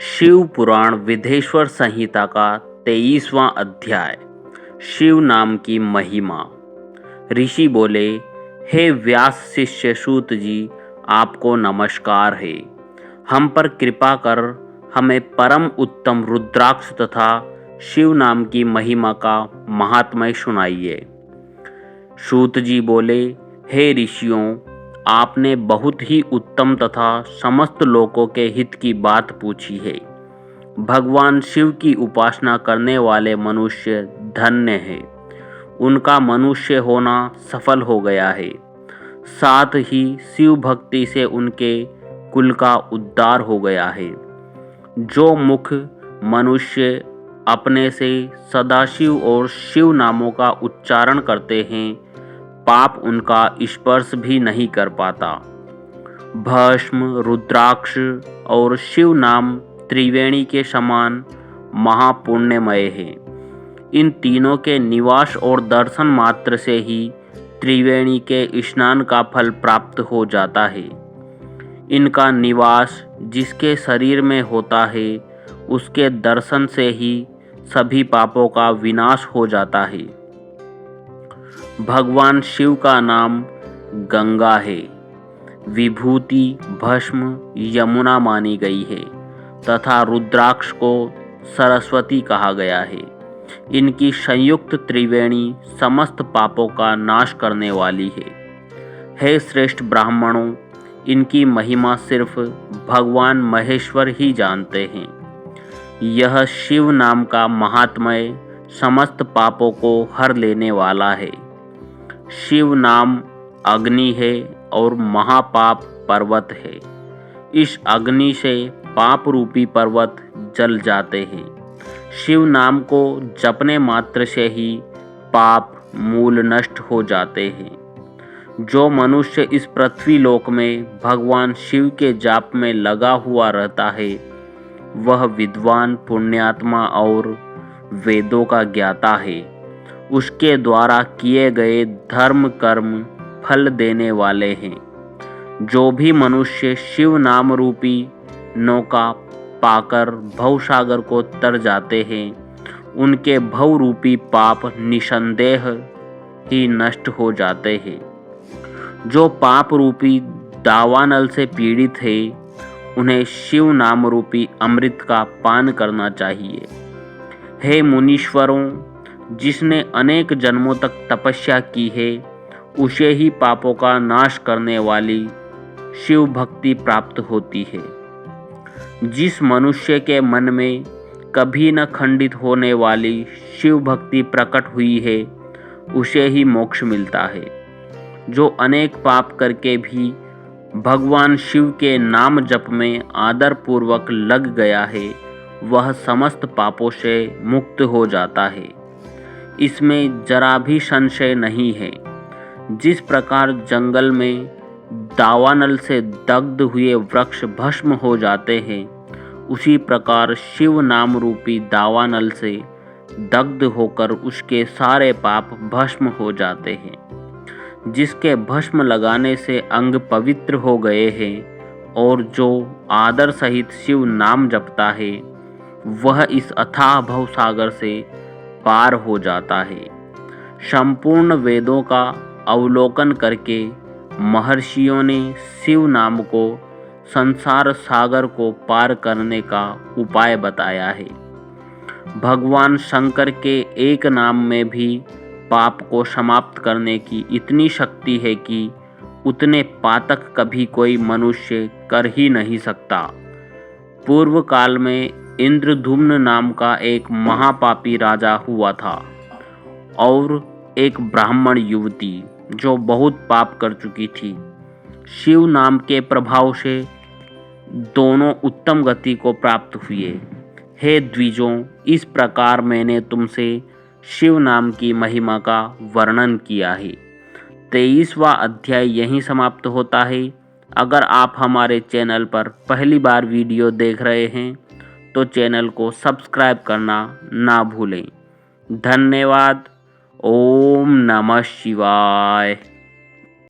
शिव पुराण विधेश्वर संहिता का 23वां अध्याय। शिव नाम की महिमा। ऋषि बोले, हे व्यास शिष्य सूत जी, आपको नमस्कार है। हम पर कृपा कर हमें परम उत्तम रुद्राक्ष तथा शिव नाम की महिमा का महात्म्य सुनाइए। सूत जी बोले, हे ऋषियों, आपने बहुत ही उत्तम तथा समस्त लोकों के हित की बात पूछी है। भगवान शिव की उपासना करने वाले मनुष्य धन्य है, उनका मनुष्य होना सफल हो गया है। साथ ही शिव भक्ति से उनके कुल का उद्धार हो गया है। जो मुख मनुष्य अपने से सदाशिव और शिव नामों का उच्चारण करते हैं, पाप उनका स्पर्श भी नहीं कर पाता। भस्म, रुद्राक्ष और शिव नाम त्रिवेणी के समान महापुण्यमय है। इन तीनों के निवास और दर्शन मात्र से ही त्रिवेणी के स्नान का फल प्राप्त हो जाता है। इनका निवास जिसके शरीर में होता है, उसके दर्शन से ही सभी पापों का विनाश हो जाता है। भगवान शिव का नाम गंगा है, विभूति भस्म यमुना मानी गई है तथा रुद्राक्ष को सरस्वती कहा गया है। इनकी संयुक्त त्रिवेणी समस्त पापों का नाश करने वाली है। हे श्रेष्ठ ब्राह्मणों, इनकी महिमा सिर्फ भगवान महेश्वर ही जानते हैं। यह शिव नाम का महात्म्य समस्त पापों को हर लेने वाला है। शिव नाम अग्नि है और महापाप पर्वत है। इस अग्नि से पाप रूपी पर्वत जल जाते हैं। शिव नाम को जपने मात्र से ही पाप मूल नष्ट हो जाते हैं। जो मनुष्य इस पृथ्वी लोक में भगवान शिव के जाप में लगा हुआ रहता है, वह विद्वान, पुण्यात्मा और वेदों का ज्ञाता है। उसके द्वारा किए गए धर्म कर्म फल देने वाले हैं। जो भी मनुष्य शिव नाम रूपी नौका पाकर भवसागर को तर जाते हैं, उनके भव रूपी पाप निसंदेह ही नष्ट हो जाते हैं। जो पाप रूपी दावानल से पीड़ित है, उन्हें शिव नाम रूपी अमृत का पान करना चाहिए। हे मुनीश्वरों, जिसने अनेक जन्मों तक तपस्या की है, उसे ही पापों का नाश करने वाली शिव भक्ति प्राप्त होती है। जिस मनुष्य के मन में कभी न खंडित होने वाली शिव भक्ति प्रकट हुई है, उसे ही मोक्ष मिलता है। जो अनेक पाप करके भी भगवान शिव के नाम जप में आदर पूर्वक लग गया है, वह समस्त पापों से मुक्त हो जाता है। इसमें जरा भी संशय नहीं है। जिस प्रकार जंगल में दावानल से दग्ध हुए वृक्ष भस्म हो जाते हैं, उसी प्रकार शिव नाम रूपी दावानल से दग्ध होकर उसके सारे पाप भस्म हो जाते हैं। जिसके भस्म लगाने से अंग पवित्र हो गए हैं और जो आदर सहित शिव नाम जपता है, वह इस अथाह भवसागर से पार हो जाता है। संपूर्ण वेदों का अवलोकन करके महर्षियों ने शिव नाम को संसार सागर को पार करने का उपाय बताया है। भगवान शंकर के एक नाम में भी पाप को समाप्त करने की इतनी शक्ति है कि उतने पातक कभी कोई मनुष्य कर ही नहीं सकता। पूर्व काल में इंद्रधुम्न नाम का एक महापापी राजा हुआ था और एक ब्राह्मण युवती जो बहुत पाप कर चुकी थी। शिव नाम के प्रभाव से दोनों उत्तम गति को प्राप्त हुए। हे द्विजों, इस प्रकार मैंने तुमसे शिव नाम की महिमा का वर्णन किया है। 23वां अध्याय यहीं समाप्त होता है। अगर आप हमारे चैनल पर पहली बार वीडियो देख रहे हैं, तो चैनल को सब्सक्राइब करना ना भूलें। धन्यवाद। ओम नमः शिवाय।